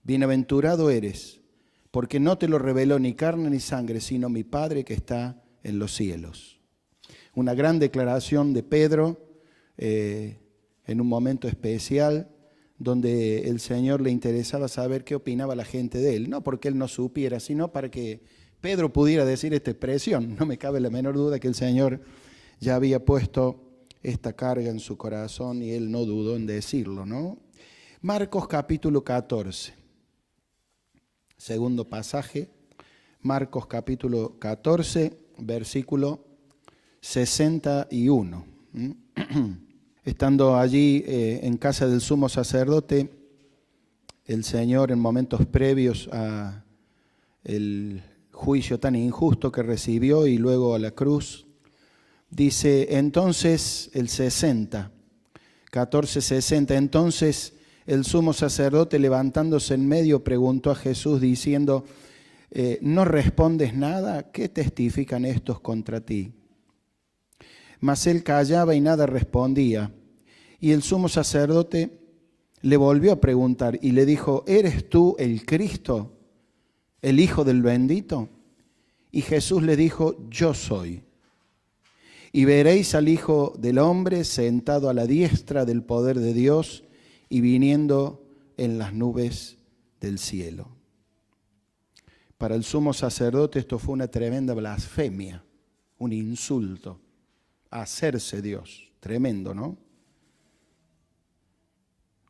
Bienaventurado eres, porque no te lo reveló ni carne ni sangre, sino mi Padre que está en los cielos. Una gran declaración de Pedro en un momento especial donde el Señor le interesaba saber qué opinaba la gente de él. No porque él no supiera, sino para que Pedro pudiera decir esta expresión. No me cabe la menor duda que el Señor ya había puesto esta carga en su corazón y él no dudó en decirlo, ¿no? Marcos capítulo 14. Segundo pasaje, Marcos capítulo 14, versículo 61. Estando allí en casa del sumo sacerdote, el Señor en momentos previos a el juicio tan injusto que recibió y luego a la cruz, dice entonces el 14:60, entonces el sumo sacerdote levantándose en medio preguntó a Jesús diciendo, ¿no respondes nada? ¿Qué testifican estos contra ti? Mas él callaba y nada respondía. Y el sumo sacerdote le volvió a preguntar y le dijo, ¿eres tú el Cristo, el Hijo del Bendito? Y Jesús le dijo, yo soy. Y veréis al Hijo del Hombre sentado a la diestra del poder de Dios y viniendo en las nubes del cielo. Para el sumo sacerdote esto fue una tremenda blasfemia, un insulto, hacerse Dios, tremendo, ¿no?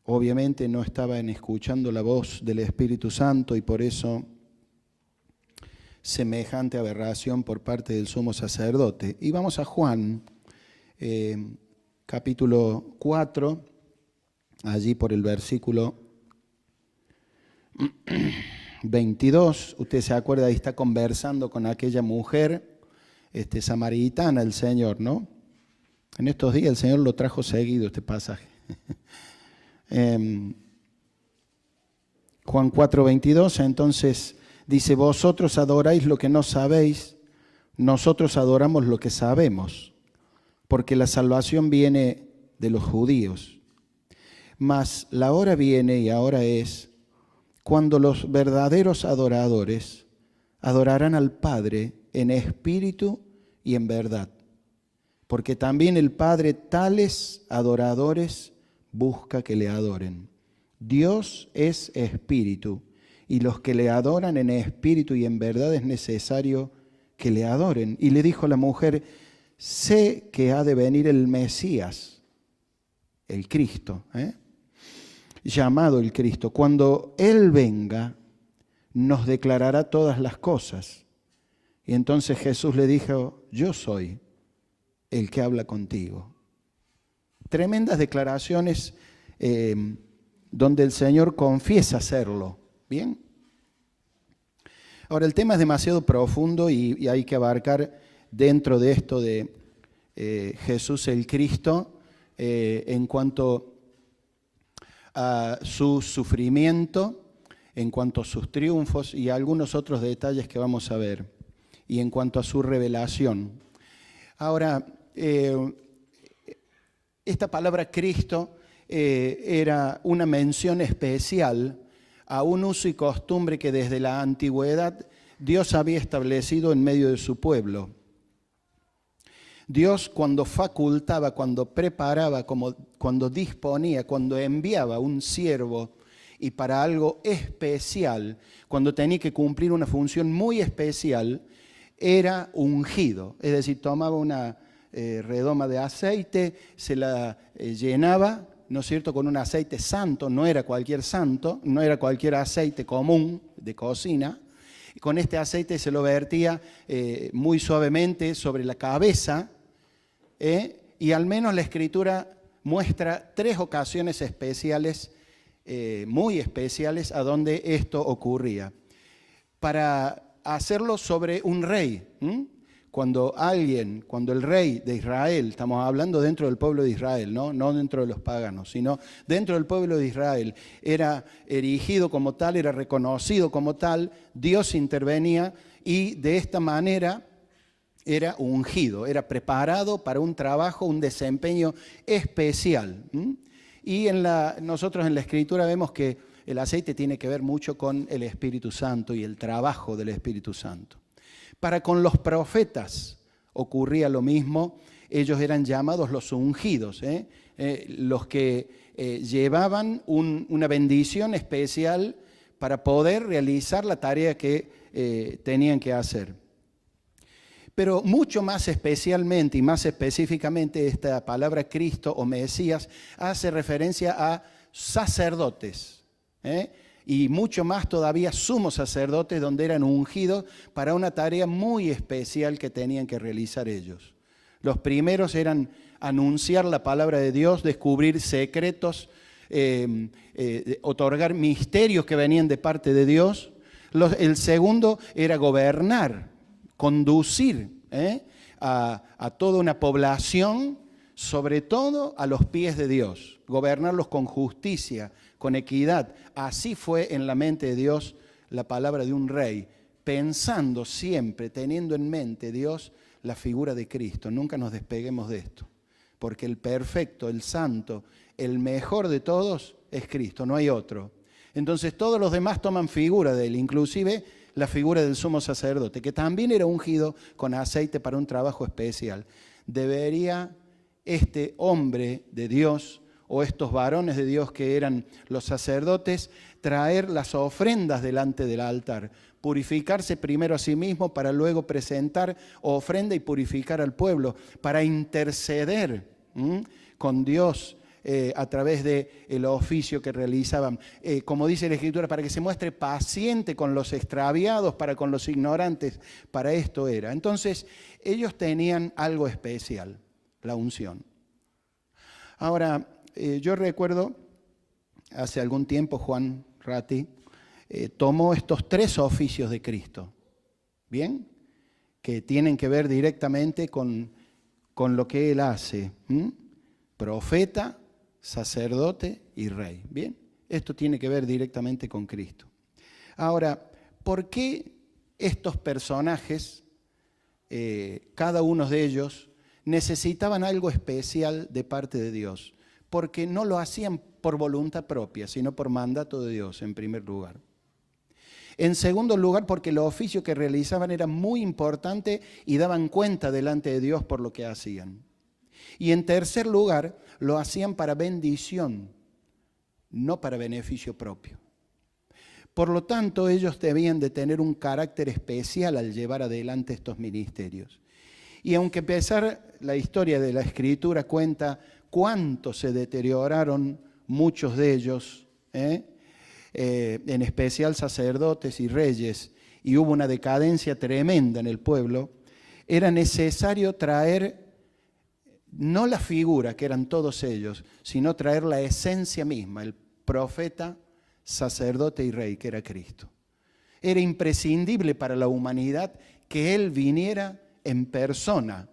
Obviamente no estaban escuchando la voz del Espíritu Santo y por eso semejante aberración por parte del sumo sacerdote. Y vamos a Juan, capítulo 4, allí por el versículo 22. Usted se acuerda, ahí está conversando con aquella mujer samaritana, el Señor, ¿no? En estos días el Señor lo trajo seguido este pasaje. Juan 4:22, entonces dice, vosotros adoráis lo que no sabéis, nosotros adoramos lo que sabemos, porque la salvación viene de los judíos. Mas la hora viene y ahora es, cuando los verdaderos adoradores adorarán al Padre en espíritu y en verdad, porque también el Padre tales adoradores busca que le adoren. Dios es espíritu, y los que le adoran en espíritu y en verdad es necesario que le adoren. Y le dijo la mujer, sé que ha de venir el Mesías, el Cristo, llamado el Cristo. Cuando Él venga, nos declarará todas las cosas. Y entonces Jesús le dijo, yo soy el que habla contigo. Tremendas declaraciones donde el Señor confiesa serlo. ¿Bien? Ahora, el tema es demasiado profundo y hay que abarcar dentro de esto de Jesús el Cristo en cuanto a su sufrimiento, en cuanto a sus triunfos y algunos otros detalles que vamos a ver, y en cuanto a su revelación. Ahora, esta palabra Cristo era una mención especial a un uso y costumbre que desde la antigüedad Dios había establecido en medio de su pueblo. Dios cuando facultaba, cuando preparaba, cuando disponía, cuando enviaba un siervo y para algo especial, cuando tenía que cumplir una función muy especial, era ungido. Es decir, tomaba una redoma de aceite, se la llenaba, ¿no es cierto?, con un aceite santo, no era cualquier santo, no era cualquier aceite común de cocina. Y con este aceite se lo vertía muy suavemente sobre la cabeza, y al menos la Escritura muestra 3 ocasiones especiales, muy especiales, a donde esto ocurría. Para hacerlo sobre un rey. Cuando el rey de Israel, estamos hablando dentro del pueblo de Israel, no dentro de los paganos, sino dentro del pueblo de Israel, era erigido como tal, era reconocido como tal, Dios intervenía y de esta manera era ungido, era preparado para un trabajo, un desempeño especial. Y nosotros en la Escritura vemos que el aceite tiene que ver mucho con el Espíritu Santo y el trabajo del Espíritu Santo. Para con los profetas ocurría lo mismo, ellos eran llamados los ungidos, los que llevaban una bendición especial para poder realizar la tarea que tenían que hacer. Pero mucho más especialmente y más específicamente esta palabra Cristo o Mesías hace referencia a sacerdotes, y mucho más todavía sumos sacerdotes donde eran ungidos para una tarea muy especial que tenían que realizar ellos. Los primeros eran anunciar la palabra de Dios, descubrir secretos, otorgar misterios que venían de parte de Dios. El segundo era gobernar, conducir a toda una población, sobre todo a los pies de Dios, gobernarlos con justicia, con equidad. Así fue en la mente de Dios la palabra de un rey, pensando siempre, teniendo en mente Dios la figura de Cristo. Nunca nos despeguemos de esto, porque el perfecto, el santo, el mejor de todos es Cristo, no hay otro. Entonces todos los demás toman figura de él, inclusive la figura del sumo sacerdote, que también era ungido con aceite para un trabajo especial. Debería este hombre de Dios o estos varones de Dios que eran los sacerdotes traer las ofrendas delante del altar, purificarse primero a sí mismo para luego presentar ofrenda y purificar al pueblo, para interceder con Dios a través del oficio que realizaban. Como dice la Escritura, para que se muestre paciente con los extraviados, para con los ignorantes, para esto era. Entonces, ellos tenían algo especial, la unción. Ahora, yo recuerdo, hace algún tiempo Juan Ratti tomó estos 3 oficios de Cristo, ¿bien? Que tienen que ver directamente con lo que Él hace, profeta, sacerdote y rey, ¿bien? Esto tiene que ver directamente con Cristo. Ahora, ¿por qué estos personajes, cada uno de ellos, necesitaban algo especial de parte de Dios? Porque no lo hacían por voluntad propia, sino por mandato de Dios, en primer lugar. En segundo lugar, porque el oficio que realizaban era muy importante y daban cuenta delante de Dios por lo que hacían. Y en tercer lugar, lo hacían para bendición, no para beneficio propio. Por lo tanto, ellos debían de tener un carácter especial al llevar adelante estos ministerios. Y aunque empezar la historia de la Escritura cuenta cuánto se deterioraron muchos de ellos, en especial sacerdotes y reyes, y hubo una decadencia tremenda en el pueblo, era necesario traer no la figura, que eran todos ellos, sino traer la esencia misma, el profeta, sacerdote y rey, que era Cristo. Era imprescindible para la humanidad que Él viniera en persona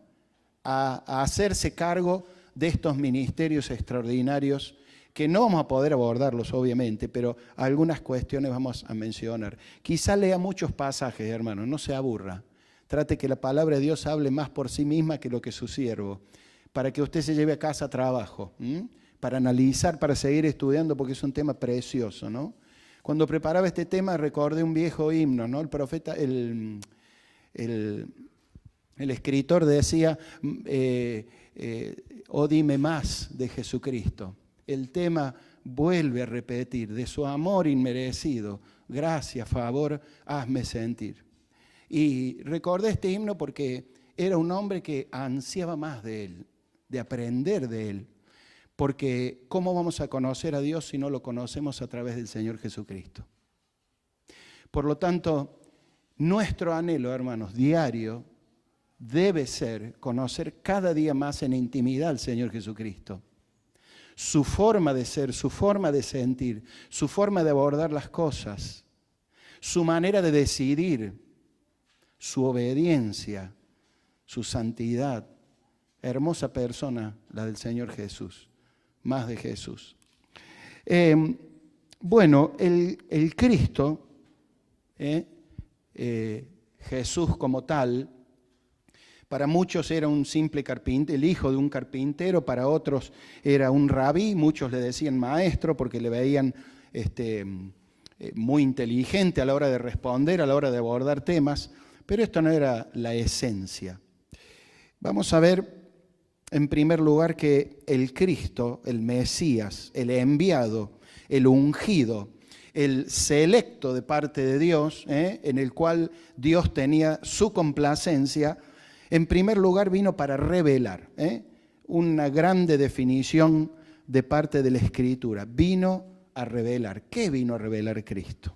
a hacerse cargo de estos ministerios extraordinarios, que no vamos a poder abordarlos obviamente, pero algunas cuestiones vamos a mencionar. Quizá lea muchos pasajes, hermano, no se aburra. Trate que la palabra de Dios hable más por sí misma que lo que su siervo, para que usted se lleve a casa trabajo, para analizar, para seguir estudiando, porque es un tema precioso, ¿no? Cuando preparaba este tema recordé un viejo himno, ¿no? El profeta, el escritor decía, oh dime más de Jesucristo. El tema vuelve a repetir, de su amor inmerecido, gracia, favor, hazme sentir. Y recordé este himno porque era un hombre que ansiaba más de Él, de aprender de Él. Porque ¿cómo vamos a conocer a Dios si no lo conocemos a través del Señor Jesucristo? Por lo tanto, nuestro anhelo, hermanos, diario, debe ser conocer cada día más en intimidad al Señor Jesucristo. Su forma de ser, su forma de sentir, su forma de abordar las cosas, su manera de decidir, su obediencia, su santidad. Hermosa persona la del Señor Jesús, más de Jesús. Bueno, el Cristo, Jesús como tal, Para muchos era un simple carpintero, el hijo de un carpintero, para otros era un rabí, muchos le decían maestro porque le veían muy inteligente a la hora de responder, a la hora de abordar temas, pero esto no era la esencia. Vamos a ver en primer lugar que el Cristo, el Mesías, el enviado, el ungido, el selecto de parte de Dios, en el cual Dios tenía su complacencia, en primer lugar vino para revelar, una grande definición de parte de la Escritura. Vino a revelar. ¿Qué vino a revelar Cristo?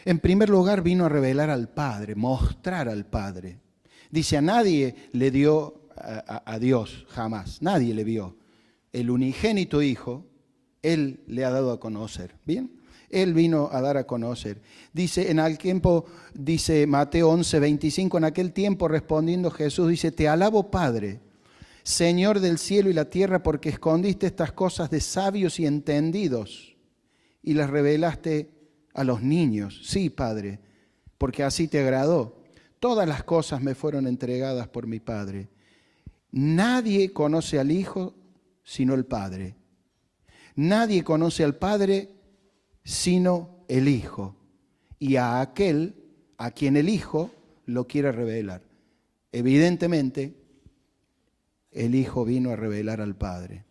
En primer lugar vino a revelar al Padre, mostrar al Padre. Dice, a nadie le dio a Dios, jamás, nadie le vio. El unigénito Hijo, Él le ha dado a conocer. ¿Bien? Él vino a dar a conocer. Dice, en aquel tiempo, dice Mateo 11:25, en aquel tiempo respondiendo Jesús, dice, te alabo Padre, Señor del cielo y la tierra, porque escondiste estas cosas de sabios y entendidos y las revelaste a los niños. Sí, Padre, porque así te agradó. Todas las cosas me fueron entregadas por mi Padre. Nadie conoce al Hijo sino el Padre. Nadie conoce al Padre sino el Hijo. Y a aquel a quien el Hijo lo quiere revelar. Evidentemente, el Hijo vino a revelar al Padre.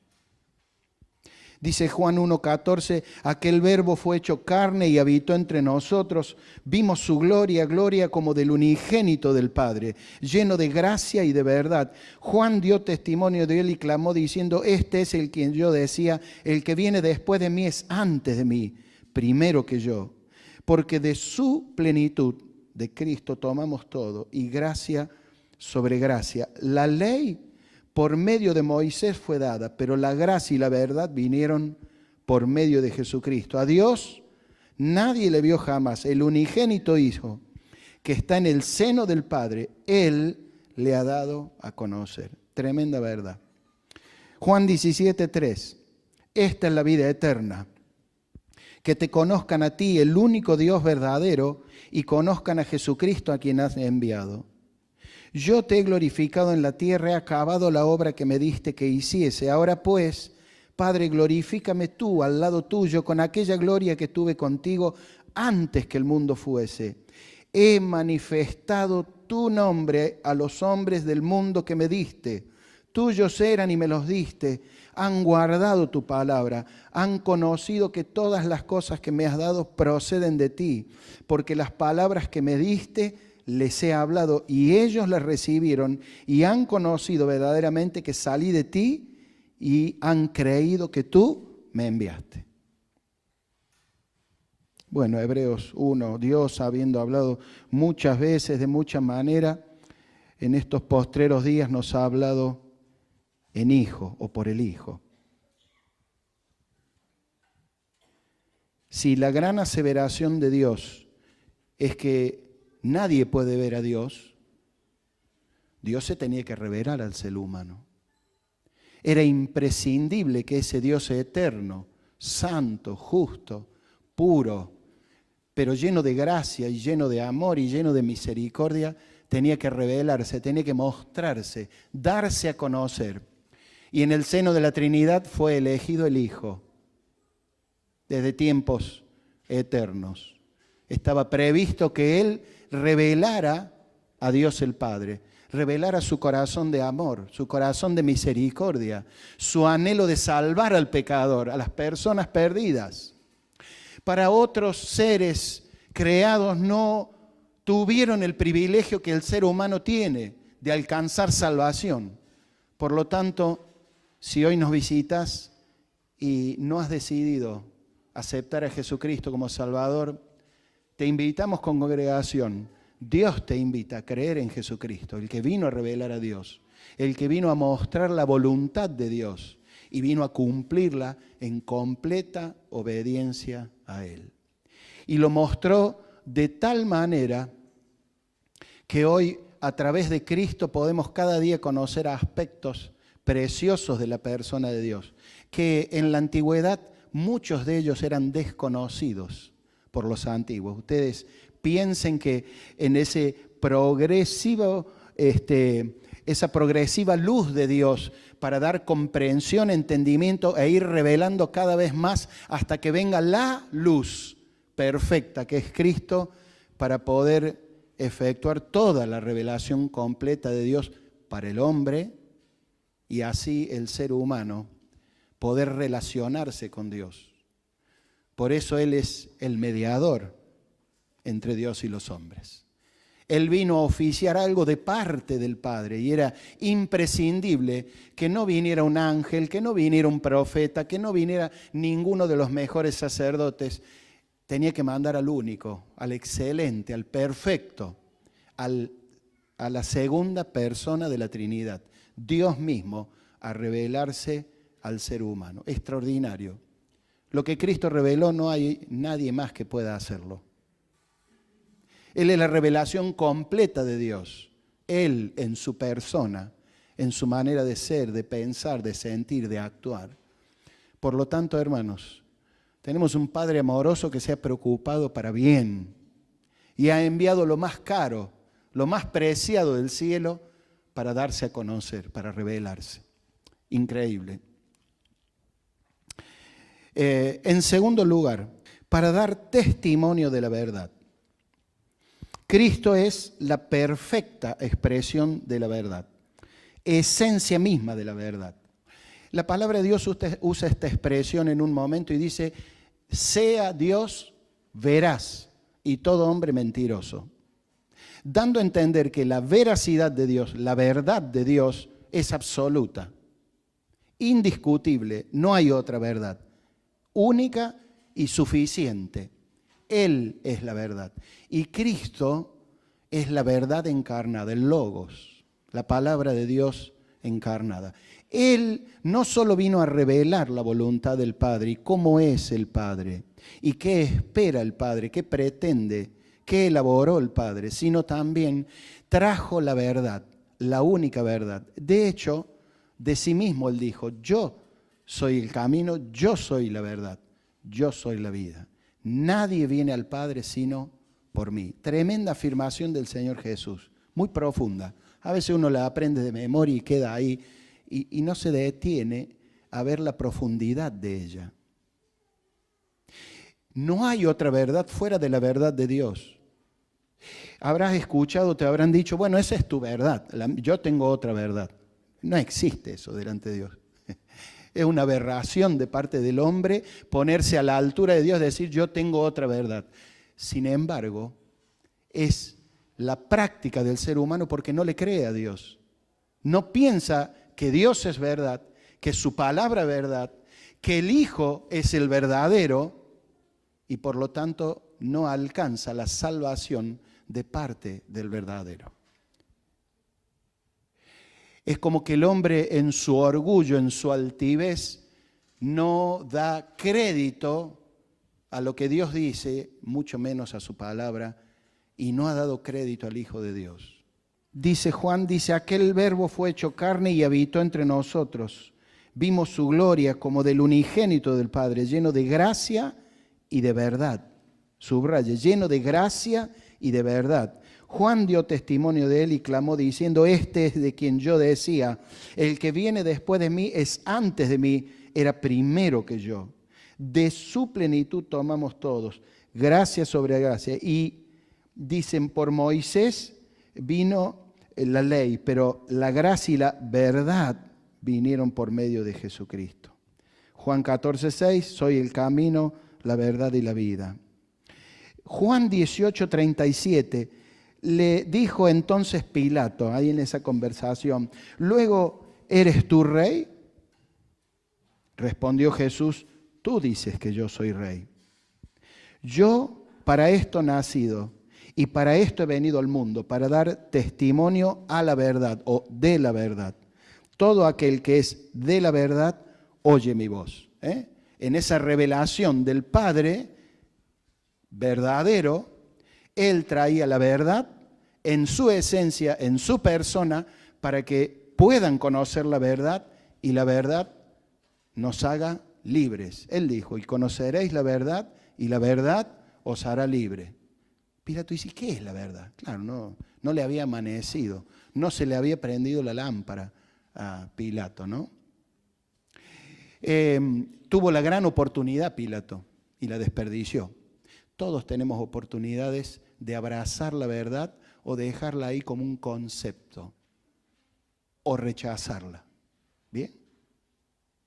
Dice Juan 1:14, aquel verbo fue hecho carne y habitó entre nosotros. Vimos su gloria, gloria como del unigénito del Padre, lleno de gracia y de verdad. Juan dio testimonio de él y clamó diciendo, este es el quien yo decía, el que viene después de mí es antes de mí, primero que yo. Porque de su plenitud, de Cristo, tomamos todo y gracia sobre gracia. La ley por medio de Moisés fue dada, pero la gracia y la verdad vinieron por medio de Jesucristo. A Dios nadie le vio jamás. El unigénito Hijo que está en el seno del Padre, Él le ha dado a conocer. Tremenda verdad. Juan 17:3. Esta es la vida eterna, que te conozcan a ti, el único Dios verdadero, y conozcan a Jesucristo a quien has enviado. Yo te he glorificado en la tierra, he acabado la obra que me diste que hiciese. Ahora pues, Padre, glorifícame tú al lado tuyo con aquella gloria que tuve contigo antes que el mundo fuese. He manifestado tu nombre a los hombres del mundo que me diste. Tuyos eran y me los diste. Han guardado tu palabra. Han conocido que todas las cosas que me has dado proceden de ti. Porque las palabras que me diste les he hablado y ellos las recibieron y han conocido verdaderamente que salí de ti y han creído que tú me enviaste. Bueno, Hebreos 1, Dios habiendo hablado muchas veces, de mucha manera, en estos postreros días nos ha hablado en Hijo o por el Hijo. Si la gran aseveración de Dios es que nadie puede ver a Dios, Dios se tenía que revelar al ser humano. Era imprescindible que ese Dios eterno, santo, justo, puro, pero lleno de gracia y lleno de amor y lleno de misericordia, tenía que revelarse, tenía que mostrarse, darse a conocer. Y en el seno de la Trinidad fue elegido el Hijo, desde tiempos eternos. Estaba previsto que Él revelara a Dios el Padre, revelara su corazón de amor, su corazón de misericordia, su anhelo de salvar al pecador, a las personas perdidas. Para otros seres creados no tuvieron el privilegio que el ser humano tiene de alcanzar salvación. Por lo tanto, si hoy nos visitas y no has decidido aceptar a Jesucristo como Salvador, te invitamos con congregación. Dios te invita a creer en Jesucristo, el que vino a revelar a Dios, el que vino a mostrar la voluntad de Dios y vino a cumplirla en completa obediencia a Él. Y lo mostró de tal manera que hoy a través de Cristo podemos cada día conocer aspectos preciosos de la persona de Dios, que en la antigüedad muchos de ellos eran desconocidos por los antiguos. Ustedes piensen que en ese progresivo, esa progresiva luz de Dios para dar comprensión, entendimiento e ir revelando cada vez más hasta que venga la luz perfecta que es Cristo para poder efectuar toda la revelación completa de Dios para el hombre y así el ser humano poder relacionarse con Dios. Por eso Él es el mediador entre Dios y los hombres. Él vino a oficiar algo de parte del Padre y era imprescindible que no viniera un ángel, que no viniera un profeta, que no viniera ninguno de los mejores sacerdotes. Tenía que mandar al único, al excelente, al perfecto, a la segunda persona de la Trinidad, Dios mismo, a revelarse al ser humano. Extraordinario. Lo que Cristo reveló no hay nadie más que pueda hacerlo. Él es la revelación completa de Dios. Él en su persona, en su manera de ser, de pensar, de sentir, de actuar. Por lo tanto, hermanos, tenemos un Padre amoroso que se ha preocupado para bien y ha enviado lo más caro, lo más preciado del cielo para darse a conocer, para revelarse. Increíble. En segundo lugar, para dar testimonio de la verdad. Cristo es la perfecta expresión de la verdad, esencia misma de la verdad. La palabra de Dios usa esta expresión en un momento y dice, sea Dios veraz y todo hombre mentiroso, dando a entender que la veracidad de Dios, la verdad de Dios es absoluta, indiscutible, no hay otra verdad, única y suficiente. Él es la verdad. Y Cristo es la verdad encarnada, el Logos, la palabra de Dios encarnada. Él no solo vino a revelar la voluntad del Padre y cómo es el Padre y qué espera el Padre, qué pretende, qué elaboró el Padre, sino también trajo la verdad, la única verdad. De hecho, de sí mismo Él dijo, yo soy el camino, yo soy la verdad, yo soy la vida. Nadie viene al Padre sino por mí. Tremenda afirmación del Señor Jesús, muy profunda. A veces uno la aprende de memoria y queda ahí y no se detiene a ver la profundidad de ella. No hay otra verdad fuera de la verdad de Dios. Habrás escuchado, te habrán dicho, bueno, esa es tu verdad, yo tengo otra verdad. No existe eso delante de Dios. Es una aberración de parte del hombre ponerse a la altura de Dios y decir yo tengo otra verdad. Sin embargo, es la práctica del ser humano porque no le cree a Dios. No piensa que Dios es verdad, que su palabra es verdad, que el Hijo es el verdadero y por lo tanto no alcanza la salvación de parte del verdadero. Es como que el hombre en su orgullo, en su altivez, no da crédito a lo que Dios dice, mucho menos a su palabra, y no ha dado crédito al Hijo de Dios. Dice Juan, aquel verbo fue hecho carne y habitó entre nosotros. Vimos su gloria como del unigénito del Padre, lleno de gracia y de verdad. Subraye, lleno de gracia y de verdad. Juan dio testimonio de él y clamó diciendo, este es de quien yo decía, el que viene después de mí es antes de mí, era primero que yo. De su plenitud tomamos todos, gracia sobre gracia. Y dicen, por Moisés vino la ley, pero la gracia y la verdad vinieron por medio de Jesucristo. Juan 14:6, soy el camino, la verdad y la vida. Juan 18:37, le dijo entonces Pilato, ahí en esa conversación, luego, ¿eres tú rey? Respondió Jesús, tú dices que yo soy rey. Yo para esto nacido y para esto he venido al mundo, para dar testimonio a la verdad o de la verdad. Todo aquel que es de la verdad, oye mi voz. En esa revelación del Padre verdadero, Él traía la verdad en su esencia, en su persona, para que puedan conocer la verdad y la verdad nos haga libres. Él dijo, y conoceréis la verdad y la verdad os hará libre. Pilato dice, ¿qué es la verdad? Claro, no le había amanecido, no se le había prendido la lámpara a Pilato, ¿no? Tuvo la gran oportunidad Pilato y la desperdició. Todos tenemos oportunidades de abrazar la verdad o dejarla ahí como un concepto o rechazarla. ¿Bien?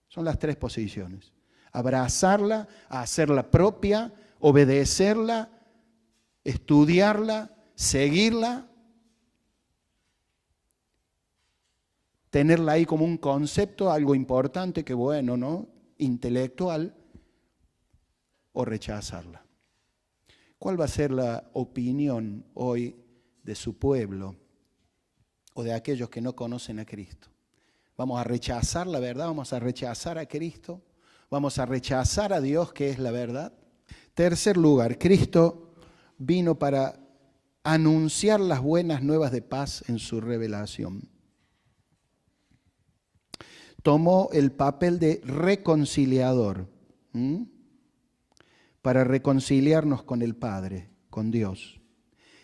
Son las tres posiciones. Abrazarla, hacerla propia, obedecerla, estudiarla, seguirla, tenerla ahí como un concepto, algo importante, que bueno, ¿no? Intelectual, o rechazarla. ¿Cuál va a ser la opinión hoy de su pueblo o de aquellos que no conocen a Cristo? ¿Vamos a rechazar la verdad? ¿Vamos a rechazar a Cristo? ¿Vamos a rechazar a Dios, que es la verdad? Tercer lugar, Cristo vino para anunciar las buenas nuevas de paz en su revelación. Tomó el papel de reconciliador, para reconciliarnos con el Padre, con Dios.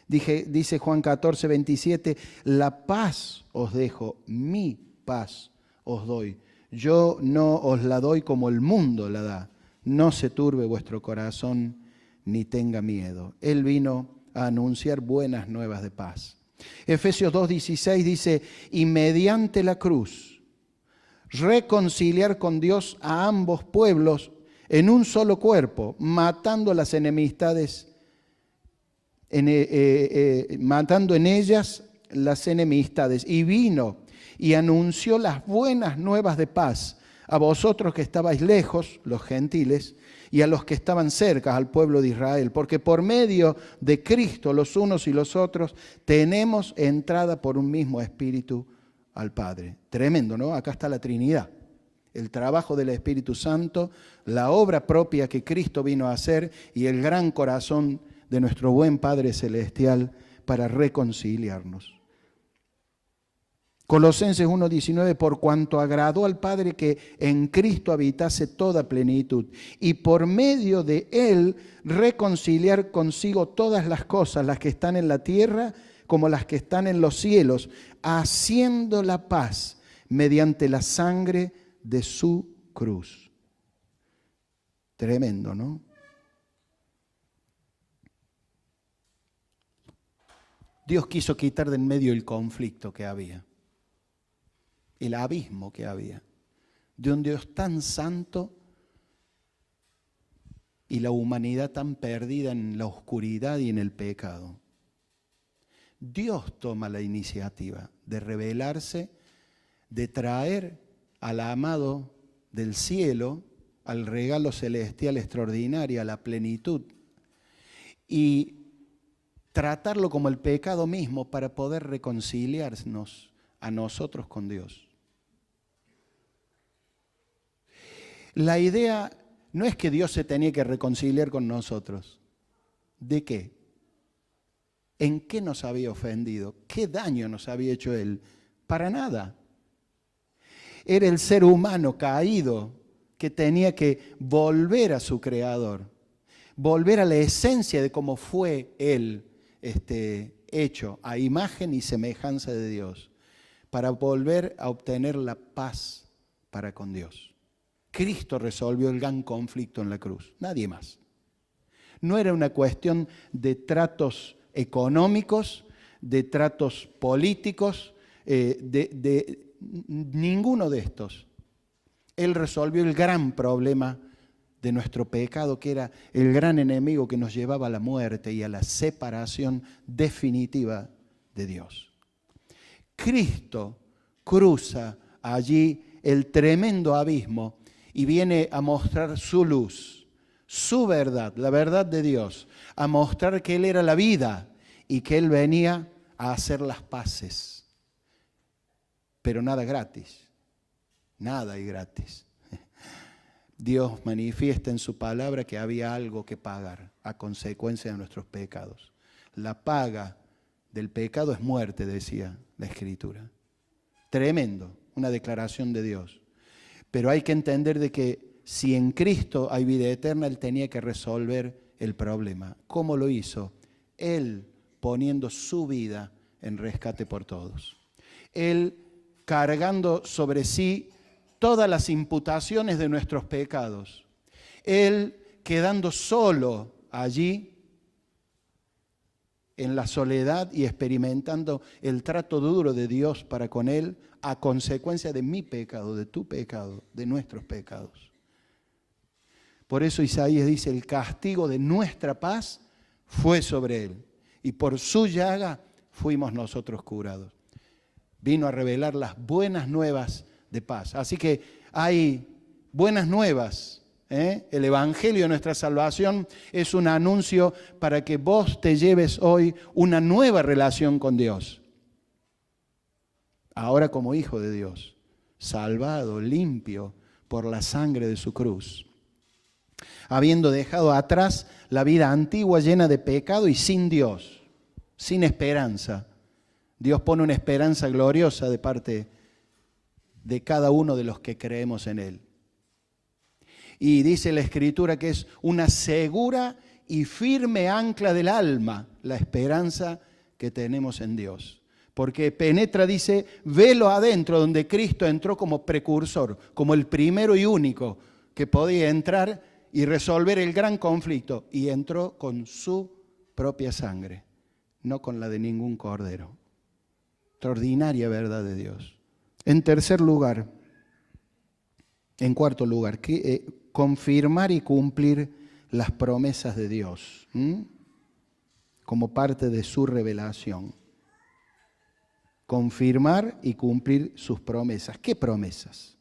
Dice Juan 14, 27, la paz os dejo, mi paz os doy. Yo no os la doy como el mundo la da. No se turbe vuestro corazón ni tenga miedo. Él vino a anunciar buenas nuevas de paz. Efesios 2:16 dice, y mediante la cruz, reconciliar con Dios a ambos pueblos en un solo cuerpo, matando las enemistades, matando en ellas las enemistades. Y vino y anunció las buenas nuevas de paz a vosotros que estabais lejos, los gentiles, y a los que estaban cerca, al pueblo de Israel, porque por medio de Cristo los unos y los otros tenemos entrada por un mismo Espíritu al Padre. Tremendo, ¿no? Acá está la Trinidad. El trabajo del Espíritu Santo, la obra propia que Cristo vino a hacer y el gran corazón de nuestro buen Padre Celestial para reconciliarnos. Colosenses 1:19, por cuanto agradó al Padre que en Cristo habitase toda plenitud y por medio de Él reconciliar consigo todas las cosas, las que están en la tierra como las que están en los cielos, haciendo la paz mediante la sangre de su cruz. Tremendo, ¿no? Dios quiso quitar de en medio el conflicto que había, el abismo que había, de un Dios tan santo y la humanidad tan perdida en la oscuridad y en el pecado. Dios toma la iniciativa de revelarse, de traer al amado del cielo, al regalo celestial extraordinario, a la plenitud, y tratarlo como el pecado mismo para poder reconciliarnos a nosotros con Dios. La idea no es que Dios se tenía que reconciliar con nosotros. ¿De qué? ¿En qué nos había ofendido? ¿Qué daño nos había hecho Él? Para nada. Era el ser humano caído que tenía que volver a su Creador, volver a la esencia de cómo fue Él hecho a imagen y semejanza de Dios, para volver a obtener la paz para con Dios. Cristo resolvió el gran conflicto en la cruz, nadie más. No era una cuestión de tratos económicos, de tratos políticos, de ninguno de estos. Él resolvió el gran problema de nuestro pecado, que era el gran enemigo que nos llevaba a la muerte y a la separación definitiva de Dios. Cristo cruza allí el tremendo abismo y viene a mostrar su luz, su verdad, la verdad de Dios, a mostrar que Él era la vida y que Él venía a hacer las paces. Pero nada gratis, nada hay gratis. Dios manifiesta en su palabra que había algo que pagar a consecuencia de nuestros pecados. La paga del pecado es muerte, decía la Escritura. Tremendo, una declaración de Dios. Pero hay que entender de que si en Cristo hay vida eterna, Él tenía que resolver el problema. ¿Cómo lo hizo? Él poniendo su vida en rescate por todos. Él cargando sobre sí todas las imputaciones de nuestros pecados. Él quedando solo allí en la soledad y experimentando el trato duro de Dios para con Él a consecuencia de mi pecado, de tu pecado, de nuestros pecados. Por eso Isaías dice, el castigo de nuestra paz fue sobre Él y por su llaga fuimos nosotros curados. Vino a revelar las buenas nuevas de paz. Así que hay buenas nuevas. El Evangelio de nuestra salvación es un anuncio para que vos te lleves hoy una nueva relación con Dios. Ahora como hijo de Dios, salvado, limpio por la sangre de su cruz. Habiendo dejado atrás la vida antigua llena de pecado y sin Dios, sin esperanza. Dios pone una esperanza gloriosa de parte de cada uno de los que creemos en Él. Y dice la Escritura que es una segura y firme ancla del alma, la esperanza que tenemos en Dios. Porque penetra, dice, velo adentro, donde Cristo entró como precursor, como el primero y único que podía entrar y resolver el gran conflicto. Y entró con su propia sangre, no con la de ningún cordero. Extraordinaria verdad de Dios. En cuarto lugar, confirmar y cumplir las promesas de Dios, como parte de su revelación. Confirmar y cumplir sus promesas. ¿Qué promesas?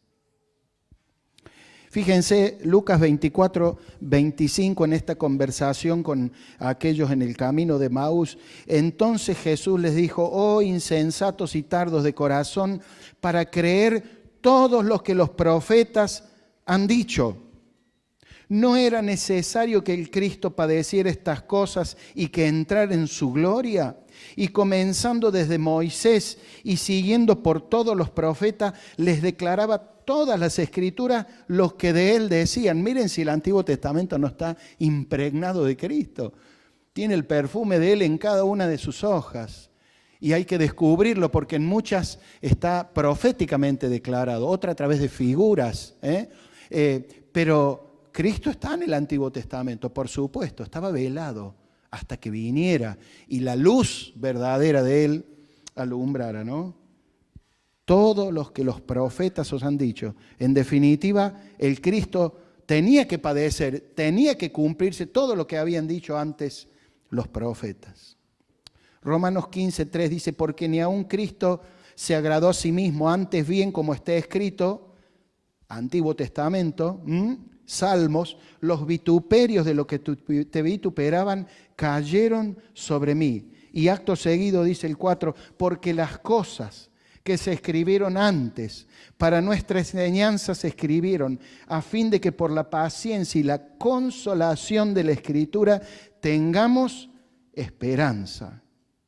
Fíjense, Lucas 24, 25, en esta conversación con aquellos en el camino de Maús. Entonces Jesús les dijo, oh insensatos y tardos de corazón, para creer todos los que los profetas han dicho. ¿No era necesario que el Cristo padeciera estas cosas y que entrara en su gloria? Y comenzando desde Moisés y siguiendo por todos los profetas, les declaraba todas las Escrituras los que de él decían. Miren si el Antiguo Testamento no está impregnado de Cristo. Tiene el perfume de él en cada una de sus hojas. Y hay que descubrirlo porque en muchas está proféticamente declarado, otra a través de figuras. Pero Cristo está en el Antiguo Testamento, por supuesto, estaba velado hasta que viniera y la luz verdadera de él alumbrara, ¿no? Todos los que los profetas os han dicho. En definitiva, el Cristo tenía que padecer, tenía que cumplirse todo lo que habían dicho antes los profetas. Romanos 15:3 dice, porque ni aun Cristo se agradó a sí mismo, antes bien como está escrito, Antiguo Testamento, Salmos, los vituperios de lo que te vituperaban cayeron sobre mí. Y acto seguido dice el 4, porque las cosas que se escribieron antes para nuestra enseñanza se escribieron a fin de que por la paciencia y la consolación de la Escritura tengamos esperanza.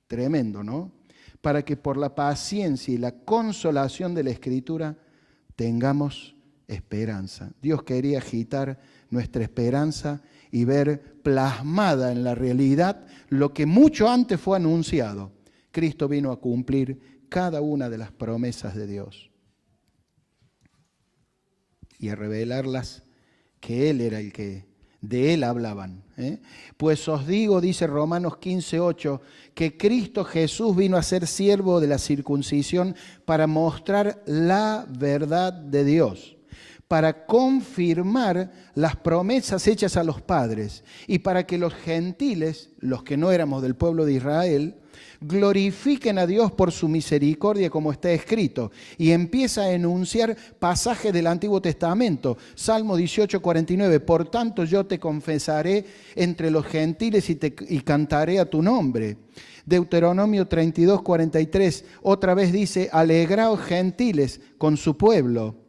Tremendo, ¿no? Para que por la paciencia y la consolación de la Escritura tengamos esperanza. Dios quería agitar nuestra esperanza y ver plasmada en la realidad lo que mucho antes fue anunciado. Cristo vino a cumplir cada una de las promesas de Dios y a revelarlas que Él era el que de Él hablaban. Pues os digo, dice Romanos 15:8, que Cristo Jesús vino a ser siervo de la circuncisión para mostrar la verdad de Dios, para confirmar las promesas hechas a los padres y para que los gentiles, los que no éramos del pueblo de Israel, glorifiquen a Dios por su misericordia como está escrito. Y empieza a enunciar pasajes del Antiguo Testamento. Salmo 18:49, por tanto yo te confesaré entre los gentiles y cantaré a tu nombre. Deuteronomio 32:43, otra vez dice, alegraos gentiles con su pueblo.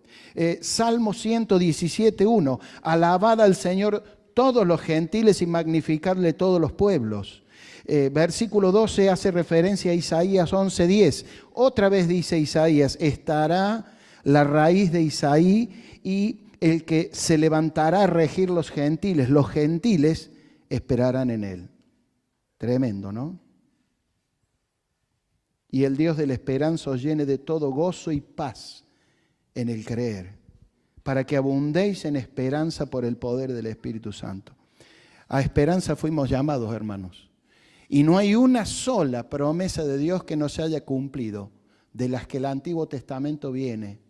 Salmo 117:1, alabad al Señor todos los gentiles y magnificadle todos los pueblos. Versículo 12 hace referencia a Isaías 11:10. Otra vez dice Isaías, estará la raíz de Isaí y el que se levantará a regir los gentiles esperarán en él. Tremendo, ¿no? Y el Dios de la esperanza os llene de todo gozo y paz en el creer, para que abundéis en esperanza por el poder del Espíritu Santo. A esperanza fuimos llamados, hermanos. Y no hay una sola promesa de Dios que no se haya cumplido, de las que el Antiguo Testamento viene.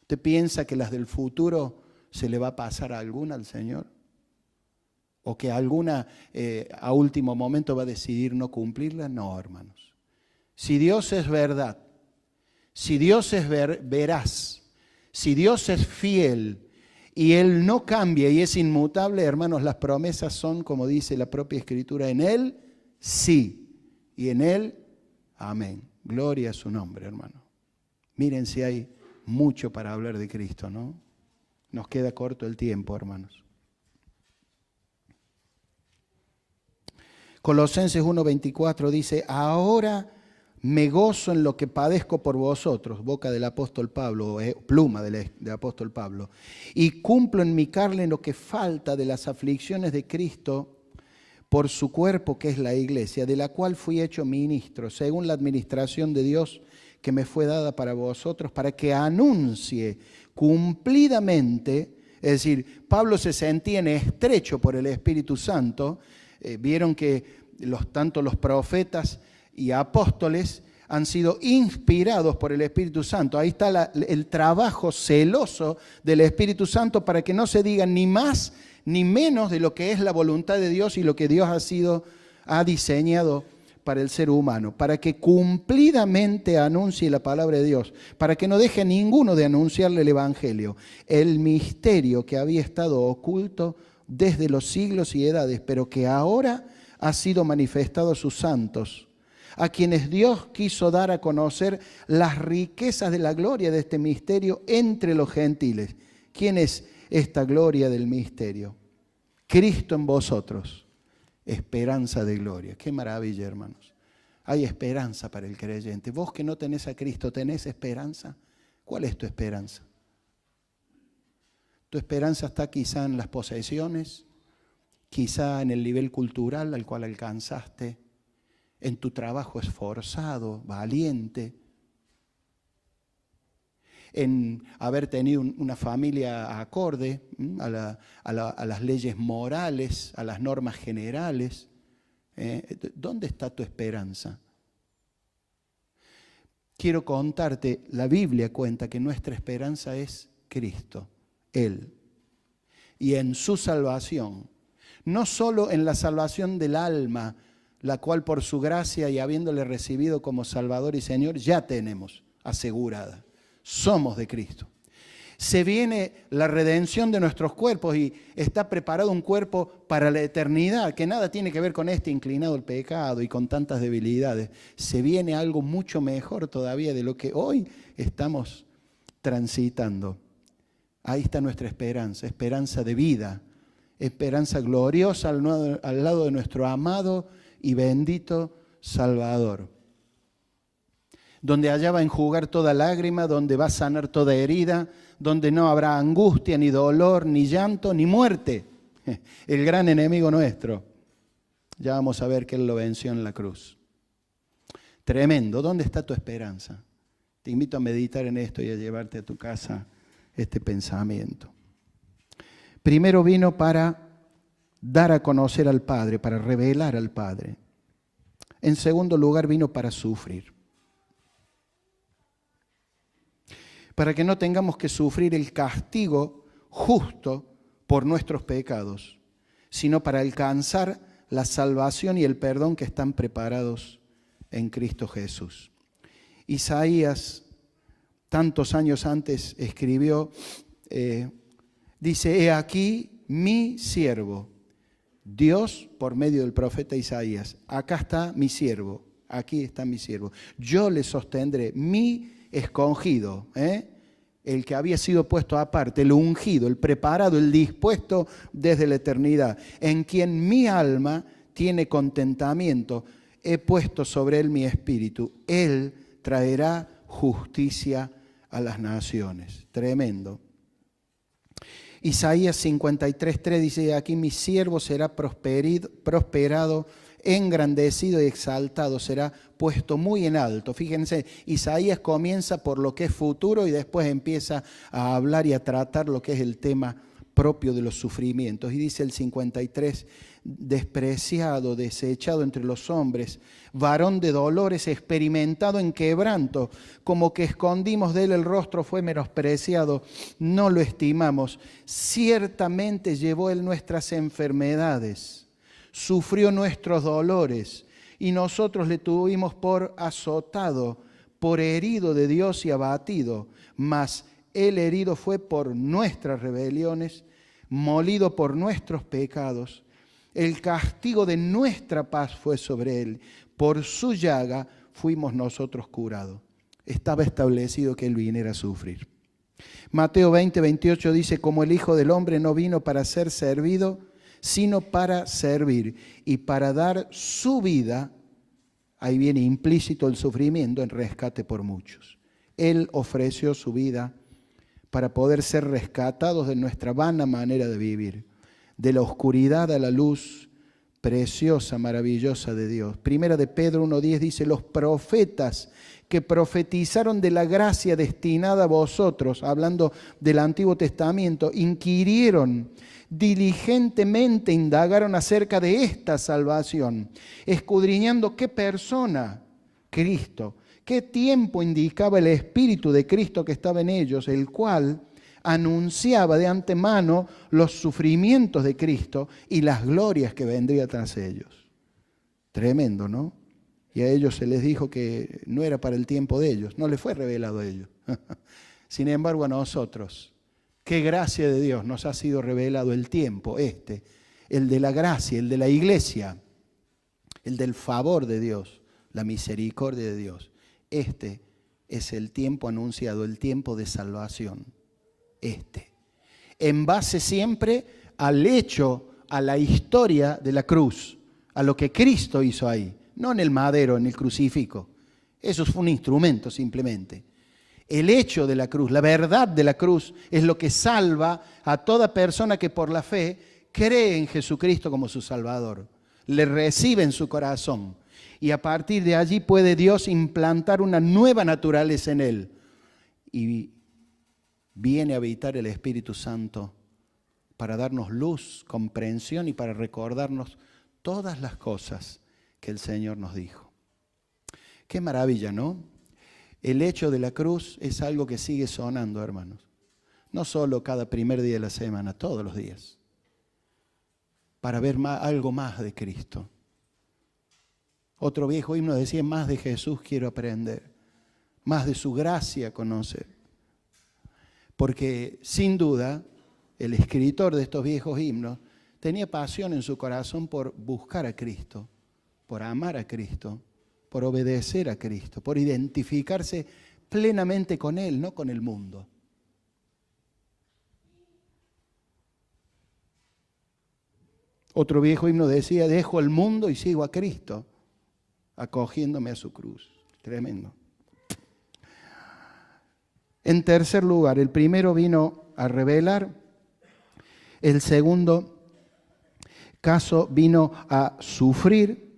¿Usted piensa que las del futuro se le va a pasar a alguna al Señor? ¿O que alguna a último momento va a decidir no cumplirla? No, hermanos. Si Dios es verdad, si Dios es veraz, si Dios es fiel y Él no cambia y es inmutable, hermanos, las promesas son, como dice la propia Escritura, en Él sí y en Él amén. Gloria a su nombre, hermano. Miren si hay mucho para hablar de Cristo, ¿no? Nos queda corto el tiempo, hermanos. Colosenses 1:24 dice, ahora me gozo en lo que padezco por vosotros, boca del apóstol Pablo, pluma del apóstol Pablo, y cumplo en mi carne lo que falta de las aflicciones de Cristo por su cuerpo, que es la iglesia, de la cual fui hecho ministro, según la administración de Dios que me fue dada para vosotros, para que anuncie cumplidamente, es decir, Pablo se sentía en estrecho por el Espíritu Santo. Vieron que tanto los profetas y apóstoles han sido inspirados por el Espíritu Santo. Ahí está el trabajo celoso del Espíritu Santo para que no se diga ni más ni menos de lo que es la voluntad de Dios y lo que Dios ha diseñado para el ser humano, para que cumplidamente anuncie la palabra de Dios, para que no deje ninguno de anunciarle el Evangelio, el misterio que había estado oculto desde los siglos y edades, pero que ahora ha sido manifestado a sus santos, a quienes Dios quiso dar a conocer las riquezas de la gloria de este misterio entre los gentiles. ¿Quién es esta gloria del misterio? Cristo en vosotros, esperanza de gloria. Qué maravilla, hermanos. Hay esperanza para el creyente. Vos que no tenés a Cristo, ¿tenés esperanza? ¿Cuál es tu esperanza? Tu esperanza está quizá en las posesiones, quizá en el nivel cultural al cual alcanzaste, en tu trabajo esforzado, valiente, en haber tenido una familia acorde a las leyes morales, a las normas generales. ¿Dónde está tu esperanza? Quiero contarte, la Biblia cuenta que nuestra esperanza es Cristo, Él, y en su salvación, no solo en la salvación del alma, la cual por su gracia y habiéndole recibido como Salvador y Señor, ya tenemos asegurada. Somos de Cristo. Se viene la redención de nuestros cuerpos y está preparado un cuerpo para la eternidad, que nada tiene que ver con este inclinado al pecado y con tantas debilidades. Se viene algo mucho mejor todavía de lo que hoy estamos transitando. Ahí está nuestra esperanza, esperanza de vida, esperanza gloriosa al lado de nuestro amado y bendito Salvador, donde allá va a enjugar toda lágrima, donde va a sanar toda herida, donde no habrá angustia, ni dolor, ni llanto, ni muerte. El gran enemigo nuestro. Ya vamos a ver que Él lo venció en la cruz. Tremendo. ¿Dónde está tu esperanza? Te invito a meditar en esto y a llevarte a tu casa este pensamiento. Primero vino para dar a conocer al Padre, para revelar al Padre. En segundo lugar vino para sufrir. Para que no tengamos que sufrir el castigo justo por nuestros pecados, sino para alcanzar la salvación y el perdón que están preparados en Cristo Jesús. Isaías, tantos años antes, escribió, dice, he aquí mi siervo, Dios por medio del profeta Isaías, acá está mi siervo, aquí está mi siervo, yo le sostendré, mi escogido, el que había sido puesto aparte, el ungido, el preparado, el dispuesto desde la eternidad, en quien mi alma tiene contentamiento, he puesto sobre él mi espíritu, él traerá justicia a las naciones. Tremendo. Isaías 53:3 dice, aquí mi siervo será prosperado engrandecido y exaltado, será puesto muy en alto. Fíjense, Isaías comienza por lo que es futuro y después empieza a hablar y a tratar lo que es el tema propio de los sufrimientos. Y dice el 53, despreciado, desechado entre los hombres, varón de dolores, experimentado en quebranto, como que escondimos de él el rostro, fue menospreciado, no lo estimamos. Ciertamente llevó él nuestras enfermedades, sufrió nuestros dolores, y nosotros le tuvimos por azotado, por herido de Dios y abatido, mas el herido fue por nuestras rebeliones, molido por nuestros pecados. El castigo de nuestra paz fue sobre él. Por su llaga fuimos nosotros curados. Estaba establecido que él viniera a sufrir. Mateo 20, 28 dice, como el Hijo del Hombre no vino para ser servido, sino para servir y para dar su vida. Ahí viene implícito el sufrimiento en rescate por muchos. Él ofreció su vida para poder ser rescatados de nuestra vana manera de vivir, de la oscuridad a la luz preciosa, maravillosa de Dios. Primera de Pedro 1:10 dice, los profetas que profetizaron de la gracia destinada a vosotros, hablando del Antiguo Testamento, inquirieron, diligentemente indagaron acerca de esta salvación, escudriñando qué persona, Cristo, qué tiempo indicaba el Espíritu de Cristo que estaba en ellos, el cual anunciaba de antemano los sufrimientos de Cristo y las glorias que vendría tras ellos. Tremendo, ¿no? Y a ellos se les dijo que no era para el tiempo de ellos, no les fue revelado a ellos. Sin embargo, a nosotros, qué gracia de Dios nos ha sido revelado el tiempo el de la gracia, el de la iglesia, el del favor de Dios, la misericordia de Dios. Este es el tiempo anunciado, el tiempo de salvación. En base siempre al hecho, a la historia de la cruz, a lo que Cristo hizo ahí, no en el madero, en el crucifijo. Eso fue un instrumento simplemente. El hecho de la cruz, la verdad de la cruz, es lo que salva a toda persona que por la fe cree en Jesucristo como su Salvador, le recibe en su corazón. Y a partir de allí puede Dios implantar una nueva naturaleza en él. Y viene a habitar el Espíritu Santo para darnos luz, comprensión y para recordarnos todas las cosas que el Señor nos dijo. Qué maravilla, ¿no? El hecho de la cruz es algo que sigue sonando, hermanos. No solo cada primer día de la semana, todos los días. Para ver algo más de Cristo. Otro viejo himno decía, más de Jesús quiero aprender, más de su gracia conocer. Porque sin duda, el escritor de estos viejos himnos tenía pasión en su corazón por buscar a Cristo, por amar a Cristo, por obedecer a Cristo, por identificarse plenamente con Él, no con el mundo. Otro viejo himno decía, dejo el mundo y sigo a Cristo, acogiéndome a su cruz. Tremendo. En tercer lugar, el primero vino a revelar, el segundo caso vino a sufrir,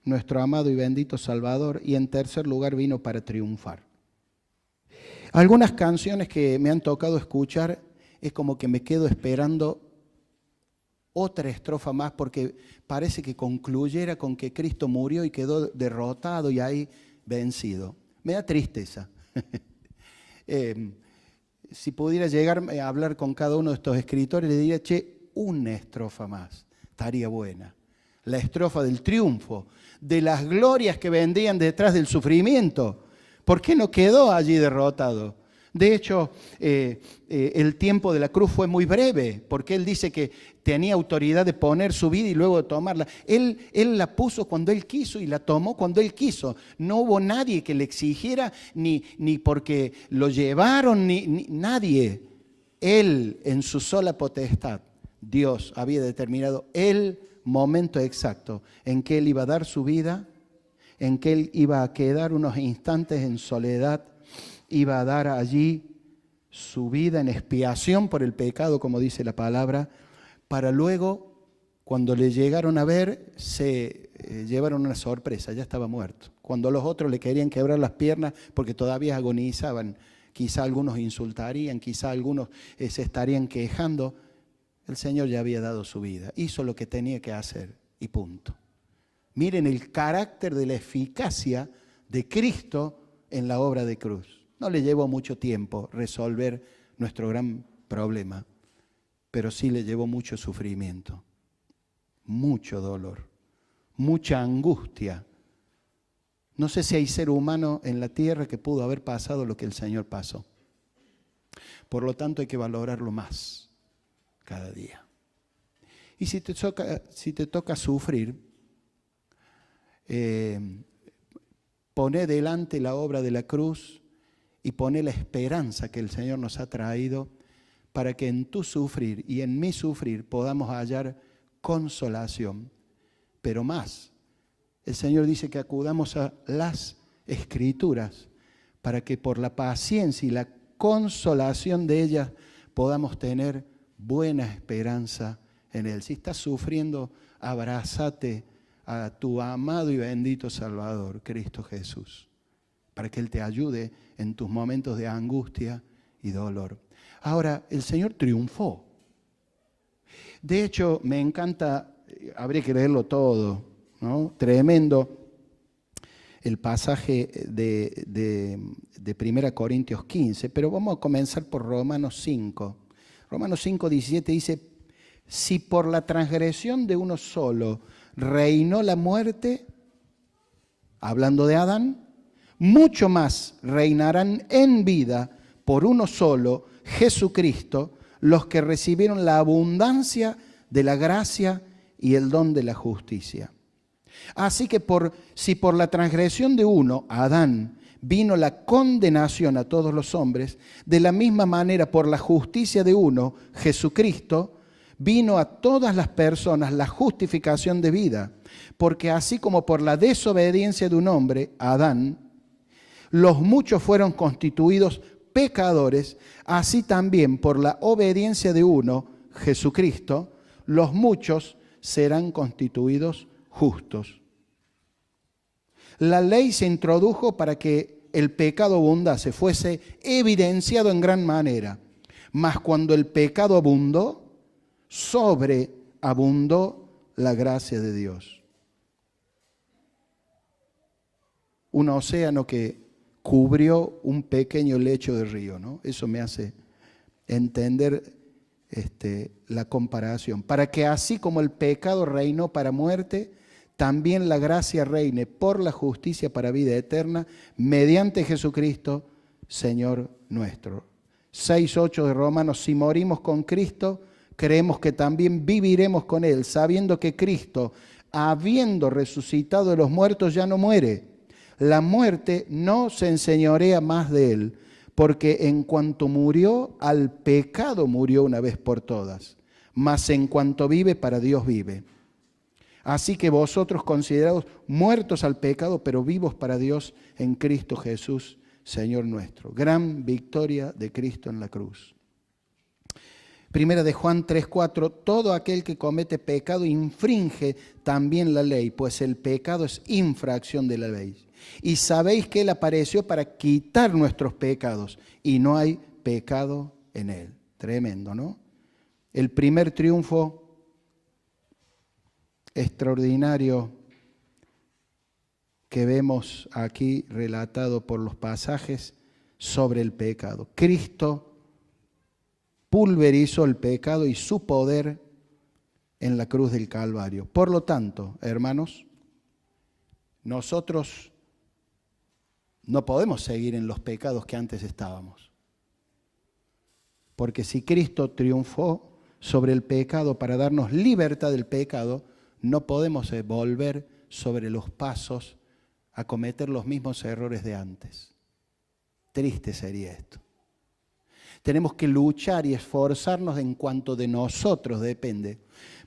nuestro amado y bendito Salvador, y en tercer lugar vino para triunfar. Algunas canciones que me han tocado escuchar es como que me quedo esperando otra estrofa más porque parece que concluyera con que Cristo murió y quedó derrotado y ahí vencido. Me da tristeza. Si pudiera llegar a hablar con cada uno de estos escritores, le diría, una estrofa más, estaría buena. La estrofa del triunfo, de las glorias que vendrían detrás del sufrimiento. ¿Por qué no quedó allí derrotado? De hecho, el tiempo de la cruz fue muy breve, porque él dice que tenía autoridad de poner su vida y luego de tomarla. Él la puso cuando él quiso y la tomó cuando él quiso. No hubo nadie que le exigiera, ni porque lo llevaron, ni nadie. Él, en su sola potestad, Dios había determinado el momento exacto en que él iba a dar su vida, en que él iba a quedar unos instantes en soledad, iba a dar allí su vida en expiación por el pecado, como dice la palabra, para luego, cuando le llegaron a ver, se llevaron una sorpresa, ya estaba muerto. Cuando los otros le querían quebrar las piernas porque todavía agonizaban, quizá algunos insultarían, quizá algunos se estarían quejando, el Señor ya había dado su vida, hizo lo que tenía que hacer y punto. Miren el carácter de la eficacia de Cristo en la obra de cruz. No le llevó mucho tiempo resolver nuestro gran problema, pero sí le llevó mucho sufrimiento, mucho dolor, mucha angustia. No sé si hay ser humano en la tierra que pudo haber pasado lo que el Señor pasó. Por lo tanto, hay que valorarlo más cada día. Y si te toca sufrir, poné delante la obra de la cruz y poné la esperanza que el Señor nos ha traído para que en tu sufrir y en mi sufrir podamos hallar consolación. Pero más, el Señor dice que acudamos a las Escrituras para que por la paciencia y la consolación de ellas podamos tener buena esperanza en Él. Si estás sufriendo, abrázate a tu amado y bendito Salvador, Cristo Jesús, para que Él te ayude en tus momentos de angustia y dolor. Ahora, el Señor triunfó. De hecho, me encanta, habría que leerlo todo, ¿no? Tremendo el pasaje de 1 Corintios 15, pero vamos a comenzar por Romanos 5. Romanos 5, 17 dice, si por la transgresión de uno solo reinó la muerte, hablando de Adán, mucho más reinarán en vida por uno solo, Jesucristo, los que recibieron la abundancia de la gracia y el don de la justicia. Así que si por la transgresión de uno, Adán, vino la condenación a todos los hombres, de la misma manera por la justicia de uno, Jesucristo, vino a todas las personas la justificación de vida, porque así como por la desobediencia de un hombre, Adán, los muchos fueron constituidos pecadores, así también por la obediencia de uno, Jesucristo, los muchos serán constituidos justos. La ley se introdujo para que el pecado abundase, fuese evidenciado en gran manera, mas cuando el pecado abundó, sobreabundó la gracia de Dios. Un océano que cubrió un pequeño lecho de río, ¿no? Eso me hace entender la comparación. Para que así como el pecado reinó para muerte, también la gracia reine por la justicia para vida eterna, mediante Jesucristo, Señor nuestro. 6:8 de Romanos, si morimos con Cristo, creemos que también viviremos con Él, sabiendo que Cristo, habiendo resucitado de los muertos, ya no muere. La muerte no se enseñorea más de Él, porque en cuanto murió, al pecado murió una vez por todas, mas en cuanto vive, para Dios vive. Así que vosotros considerados muertos al pecado, pero vivos para Dios en Cristo Jesús, Señor nuestro. Gran victoria de Cristo en la cruz. Primera de Juan 3:4, todo aquel que comete pecado infringe también la ley, pues el pecado es infracción de la ley. Y sabéis que Él apareció para quitar nuestros pecados, y no hay pecado en Él. Tremendo, ¿no? El primer triunfo extraordinario que vemos aquí relatado por los pasajes sobre el pecado. Cristo pulverizó el pecado y su poder en la cruz del Calvario. Por lo tanto, hermanos, nosotros no podemos seguir en los pecados que antes estábamos. Porque si Cristo triunfó sobre el pecado para darnos libertad del pecado, no podemos volver sobre los pasos a cometer los mismos errores de antes. Triste sería esto. Tenemos que luchar y esforzarnos en cuanto de nosotros depende,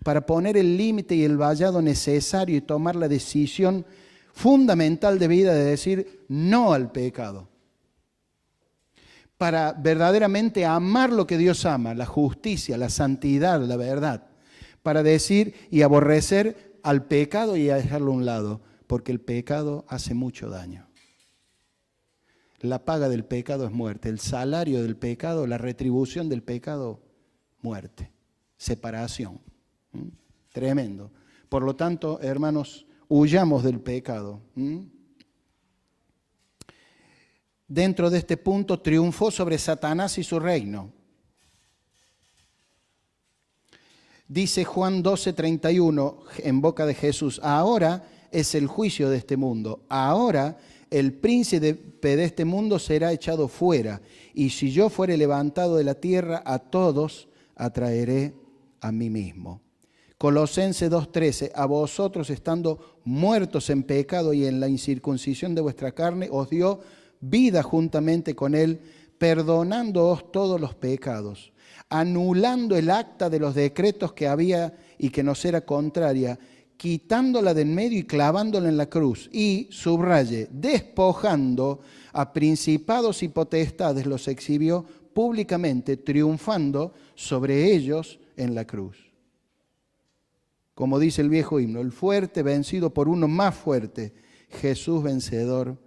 para poner el límite y el vallado necesario y tomar la decisión fundamental de vida de decir no al pecado. Para verdaderamente amar lo que Dios ama, la justicia, la santidad, la verdad. Para decir y aborrecer al pecado y a dejarlo a un lado, porque el pecado hace mucho daño. La paga del pecado es muerte, el salario del pecado, la retribución del pecado, muerte, separación. Tremendo. Por lo tanto, hermanos, huyamos del pecado. Dentro de este punto triunfó sobre Satanás y su reino. Dice Juan 12:31 en boca de Jesús, ahora es el juicio de este mundo, ahora el príncipe de este mundo será echado fuera, y si yo fuere levantado de la tierra, a todos atraeré a mí mismo. Colosenses 2:13, a vosotros estando muertos en pecado y en la incircuncisión de vuestra carne, os dio vida juntamente con él, perdonándoos todos los pecados, anulando el acta de los decretos que había y que nos era contraria, quitándola de en medio y clavándola en la cruz. Y, subraye, despojando a principados y potestades, los exhibió públicamente, triunfando sobre ellos en la cruz. Como dice el viejo himno, el fuerte vencido por uno más fuerte, Jesús vencedor,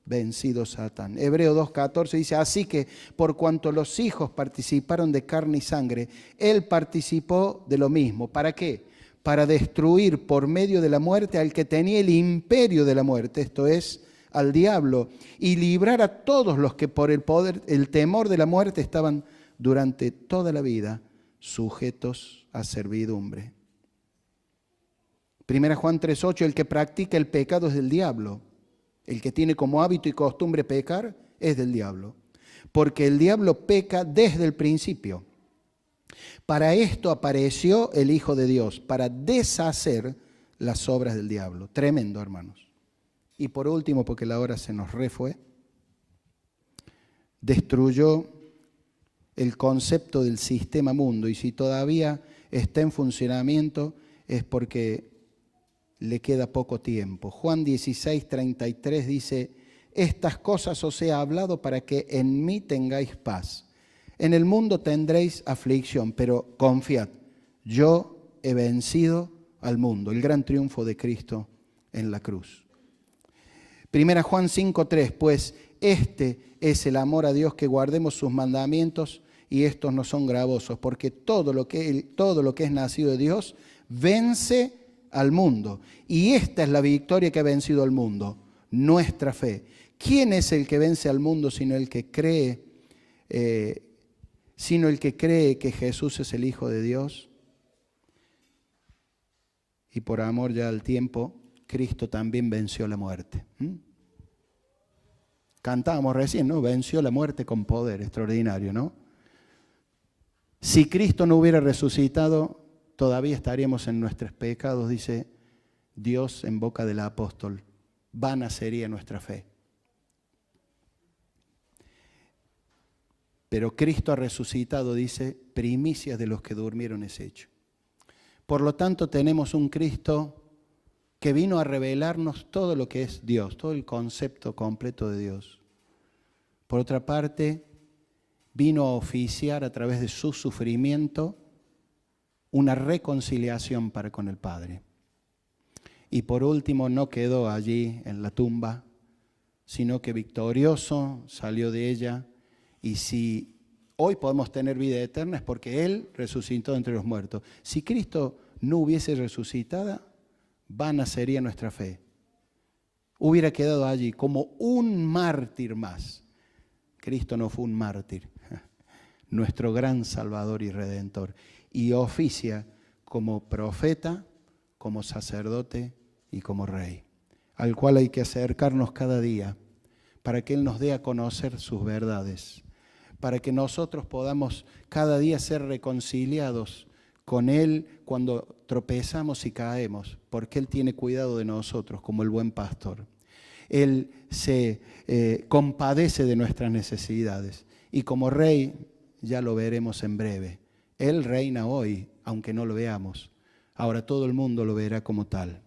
vencido Satán. Hebreo 2:14 dice, así que por cuanto los hijos participaron de carne y sangre, él participó de lo mismo. ¿Para qué? Para destruir por medio de la muerte al que tenía el imperio de la muerte, esto es, al diablo, y librar a todos los que por el poder, el temor de la muerte estaban durante toda la vida sujetos a servidumbre. 1 Juan 3:8, el que practica el pecado es del diablo. El que tiene como hábito y costumbre pecar es del diablo. Porque el diablo peca desde el principio. Para esto apareció el Hijo de Dios, para deshacer las obras del diablo. Tremendo, hermanos. Y por último, porque la hora se nos refue, destruyó el concepto del sistema mundo. Y si todavía está en funcionamiento es porque le queda poco tiempo. Juan 16:33 dice, estas cosas os he hablado para que en mí tengáis paz. En el mundo tendréis aflicción, pero confiad, yo he vencido al mundo. El gran triunfo de Cristo en la cruz. 1 Juan 5:3, pues este es el amor a Dios, que guardemos sus mandamientos, y estos no son gravosos, porque todo lo que es nacido de Dios vence al mundo. Y esta es la victoria que ha vencido al mundo, nuestra fe. ¿Quién es el que vence al mundo sino el que cree que Jesús es el Hijo de Dios? Y por amor ya al tiempo, Cristo también venció la muerte. Cantábamos recién, ¿no? Venció la muerte con poder, extraordinario, ¿no? Si Cristo no hubiera resucitado, todavía estaríamos en nuestros pecados, dice Dios en boca del apóstol. Vana sería nuestra fe. Pero Cristo ha resucitado, dice, primicias de los que durmieron es hecho. Por lo tanto, tenemos un Cristo que vino a revelarnos todo lo que es Dios, todo el concepto completo de Dios. Por otra parte, vino a oficiar a través de su sufrimiento una reconciliación para con el Padre. Y por último, no quedó allí en la tumba, sino que victorioso salió de ella. Y si hoy podemos tener vida eterna es porque Él resucitó entre los muertos. Si Cristo no hubiese resucitado, vana sería nuestra fe. Hubiera quedado allí como un mártir más. Cristo no fue un mártir, nuestro gran Salvador y Redentor. Y oficia como profeta, como sacerdote y como rey, al cual hay que acercarnos cada día para que Él nos dé a conocer sus verdades, para que nosotros podamos cada día ser reconciliados con Él cuando tropezamos y caemos, porque Él tiene cuidado de nosotros como el buen pastor. Él se compadece de nuestras necesidades y como rey, ya lo veremos en breve, Él reina hoy, aunque no lo veamos. Ahora todo el mundo lo verá como tal.